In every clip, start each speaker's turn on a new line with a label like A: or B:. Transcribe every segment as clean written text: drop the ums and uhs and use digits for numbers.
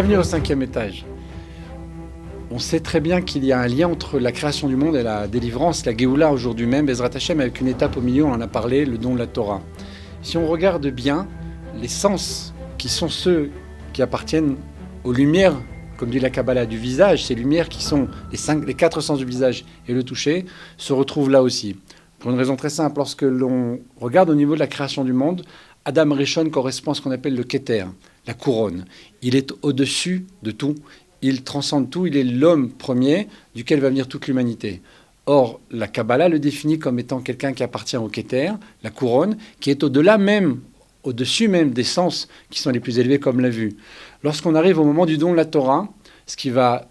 A: Bienvenue au 5e étage. On sait très bien qu'il y a un lien entre la création du monde et la délivrance, la Géoula aujourd'hui même, Bezrat Hashem, avec une étape au milieu, on en a parlé, le don de la Torah. Si on regarde bien, les sens qui sont ceux qui appartiennent aux lumières, comme dit la Kabbalah, du visage, ces lumières qui sont les 4 sens du visage et le toucher, se retrouvent là aussi. Pour une raison très simple, lorsque l'on regarde au niveau de la création du monde, Adam Rishon correspond à ce qu'on appelle le Keter, la couronne. Il est au-dessus de tout, il transcende tout, il est l'homme premier duquel va venir toute l'humanité. Or, la Kabbalah le définit comme étant quelqu'un qui appartient au Keter, la couronne, qui est au-delà même, au-dessus même des sens qui sont les plus élevés comme la vue. Lorsqu'on arrive au moment du don de la Torah, ce qui va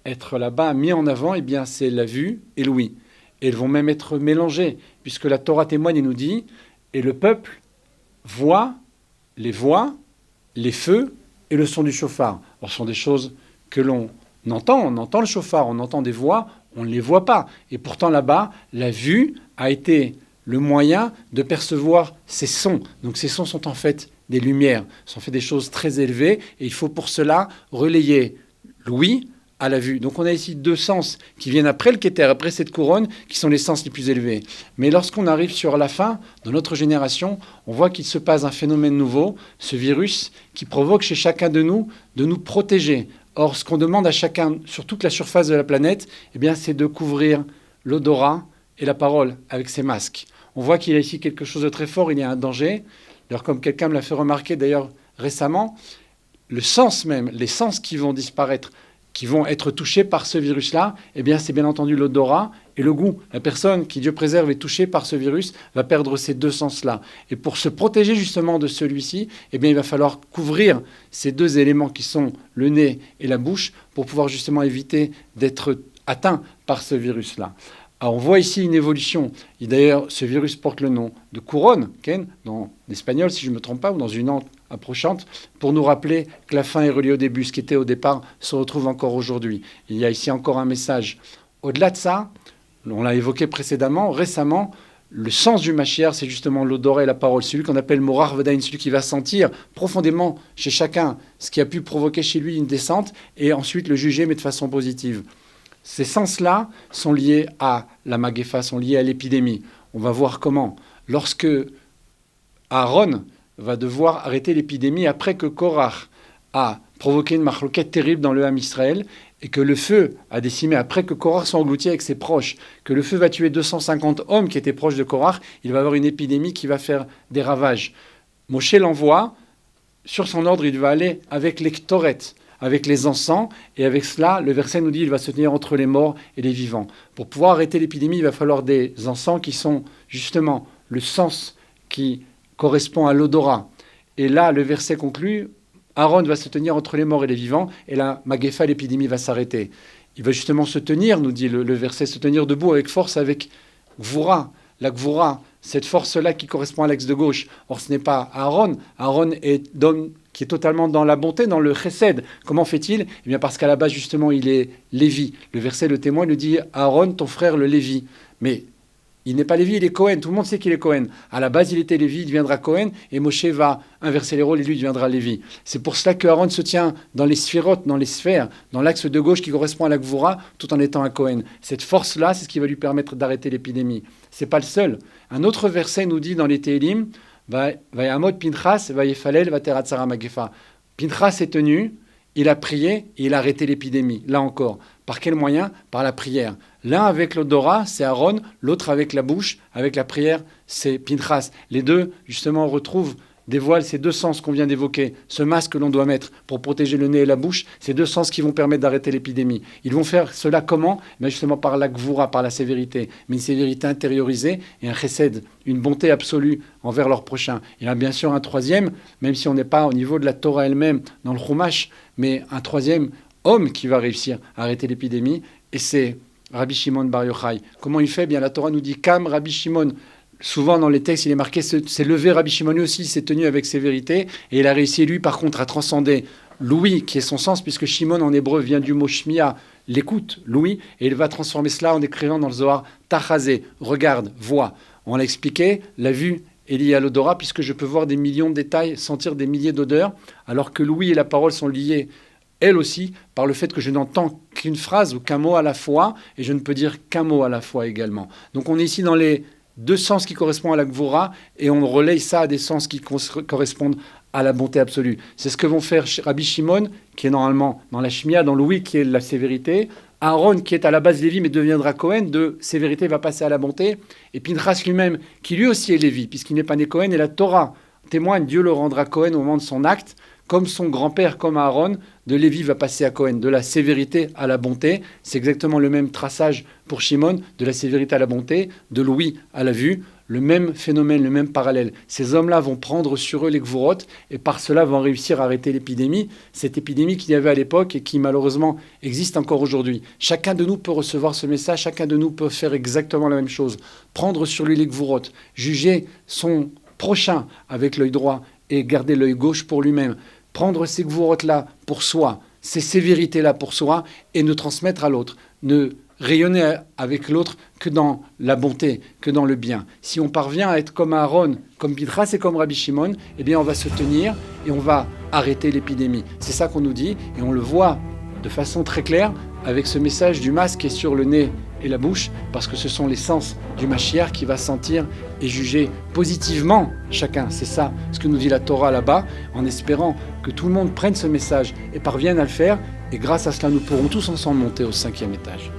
A: être là-bas mis en avant, eh bien, c'est la vue et l'ouïe. Et elles vont même être mélangées, puisque la Torah témoigne et nous dit « Et le peuple voit, les feux et le son du chauffard ». Alors, ce sont des choses que l'on entend. On entend le chauffard, on entend des voix, on ne les voit pas. Et pourtant, là-bas, la vue a été le moyen de percevoir ces sons. Donc, ces sons sont en fait des lumières, sont fait des choses très élevées. Et il faut pour cela relayer l'ouïe à la vue. Donc on a ici 2 sens qui viennent après le Keter, après cette couronne, qui sont les sens les plus élevés. Mais lorsqu'on arrive sur la fin, dans notre génération, on voit qu'il se passe un phénomène nouveau, ce virus, qui provoque chez chacun de nous protéger. Or, ce qu'on demande à chacun, sur toute la surface de la planète, eh bien, c'est de couvrir l'odorat et la parole avec ces masques. On voit qu'il y a ici quelque chose de très fort, il y a un danger. D'ailleurs, comme quelqu'un me l'a fait remarquer d'ailleurs récemment, le sens même, les sens qui vont disparaître, qui vont être touchés par ce virus-là, eh bien, c'est bien entendu l'odorat et le goût. La personne qui, Dieu préserve, est touchée par ce virus va perdre ces 2 sens-là. Et pour se protéger justement de celui-ci, eh bien, il va falloir couvrir ces 2 éléments qui sont le nez et la bouche pour pouvoir justement éviter d'être atteint par ce virus-là. Alors, on voit ici une évolution. Et d'ailleurs, ce virus porte le nom de couronne, Ken, dans l'espagnol, si je ne me trompe pas, ou dans une langue approchante, pour nous rappeler que la fin est reliée au début. Ce qui était au départ se retrouve encore aujourd'hui. Il y a ici encore un message. Au-delà de ça, on l'a évoqué précédemment, récemment, le sens du Mashiach, c'est justement l'odorat et la parole. Celui qu'on appelle Morar Vadaïn, celui qui va sentir profondément chez chacun ce qui a pu provoquer chez lui une descente et ensuite le juger, mais de façon positive. Ces sens-là sont liés à la Magéfa, sont liés à l'épidémie. On va voir comment. Lorsque Aaron va devoir arrêter l'épidémie après que Korach a provoqué une machloquette terrible dans le Ham Israël et que le feu a décimé, après que Korach soit englouti avec ses proches, que le feu va tuer 250 hommes qui étaient proches de Korach, il va y avoir une épidémie qui va faire des ravages. Moshe l'envoie, sur son ordre, il va aller avec les ktoret, avec les encens, et avec cela, le verset nous dit qu'il va se tenir entre les morts et les vivants. Pour pouvoir arrêter l'épidémie, il va falloir des encens qui sont justement le sens qui correspond à l'odorat. Et là, le verset conclut, Aaron va se tenir entre les morts et les vivants, et la Magéfa, l'épidémie, va s'arrêter. Il va justement se tenir, nous dit le verset, se tenir debout avec force, avec Gvoura, la Gvoura, cette force-là qui correspond à l'axe de gauche. Or, ce n'est pas Aaron. Aaron est d'homme qui est totalement dans la bonté, dans le chesed. Comment fait-il ? Eh bien, parce qu'à la base, justement, il est Lévi. Le verset, le témoin, nous dit « Aaron, ton frère, le Lévi ». Mais il n'est pas Lévi, il est Cohen. Tout le monde sait qu'il est Cohen. À la base, il était Lévi, il deviendra Cohen, et Moshe va inverser les rôles et lui deviendra Lévi. C'est pour cela que Aaron se tient dans les sphérotes, dans les sphères, dans l'axe de gauche qui correspond à la Gvoura, tout en étant un Cohen. Cette force-là, c'est ce qui va lui permettre d'arrêter l'épidémie. C'est pas le seul. Un autre verset nous dit dans les Télim, Vayamot Pinchas, Vayefalel, Vateratzara Magéfa. Pinchas est tenu, il a prié et il a arrêté l'épidémie. Là encore. Par quel moyen ? Par la prière. L'un avec l'odorat, c'est Aaron, l'autre avec la bouche, avec la prière, c'est Pinchas. Les deux, justement, retrouvent, dévoilent ces 2 sens qu'on vient d'évoquer. Ce masque que l'on doit mettre pour protéger le nez et la bouche, ces 2 sens qui vont permettre d'arrêter l'épidémie. Ils vont faire cela comment ? Mais justement par la gvoura, par la sévérité. Mais une sévérité intériorisée et un chesed, une bonté absolue envers leur prochain. Il y en a bien sûr un troisième, même si on n'est pas au niveau de la Torah elle-même, dans le Chumash, mais un troisième homme qui va réussir à arrêter l'épidémie, et c'est Rabbi Shimon Bar Yochai. Comment il fait ? Bien, la Torah nous dit « Kam Rabbi Shimon ». Souvent dans les textes, il est marqué, c'est levé Rabbi Shimon aussi, il s'est tenu avec sévérité, et il a réussi, lui, par contre, à transcender l'ouïe, qui est son sens, puisque Shimon en hébreu vient du mot shmiya, l'écoute, l'ouïe, et il va transformer cela en écrivant dans le Zohar, tachazé, regarde, vois. On l'a expliqué, la vue est liée à l'odorat, puisque je peux voir des millions de détails, sentir des milliers d'odeurs, alors que l'ouïe et la parole sont liées elle aussi, par le fait que je n'entends qu'une phrase ou qu'un mot à la fois, et je ne peux dire qu'un mot à la fois également. Donc on est ici dans les deux sens qui correspondent à la Gvura, et on relaye ça à des sens qui correspondent à la bonté absolue. C'est ce que vont faire Rabbi Shimon, qui est normalement dans la Shmia, dans Louis, qui est la sévérité, Aaron, qui est à la base Lévi, mais deviendra Cohen, de sévérité va passer à la bonté, et Pinchas lui-même, qui lui aussi est Lévi, puisqu'il n'est pas né Cohen, et la Torah témoigne, Dieu le rendra Cohen au moment de son acte, comme son grand-père, comme Aaron, de Lévi va passer à Cohen, de la sévérité à la bonté. C'est exactement le même traçage pour Shimon, de la sévérité à la bonté, de Louis à la vue, le même phénomène, le même parallèle. Ces hommes-là vont prendre sur eux les gvurot et par cela vont réussir à arrêter l'épidémie, cette épidémie qu'il y avait à l'époque et qui malheureusement existe encore aujourd'hui. Chacun de nous peut recevoir ce message, chacun de nous peut faire exactement la même chose. Prendre sur lui les gvurot, juger son prochain avec l'œil droit et garder l'œil gauche pour lui-même. Prendre ces gvurot-là pour soi, ces sévérités-là pour soi et ne transmettre à l'autre. Ne rayonner avec l'autre que dans la bonté, que dans le bien. Si on parvient à être comme Aaron, comme Pinchas et comme Rabbi Shimon, eh bien on va se tenir et on va arrêter l'épidémie. C'est ça qu'on nous dit et on le voit de façon très claire avec ce message du masque qui est sur le nez et la bouche, parce que ce sont les sens du Mashiach qui va sentir et juger positivement chacun. C'est ça ce que nous dit la Torah là-bas, en espérant que tout le monde prenne ce message et parvienne à le faire. Et grâce à cela, nous pourrons tous ensemble monter au 5e étage.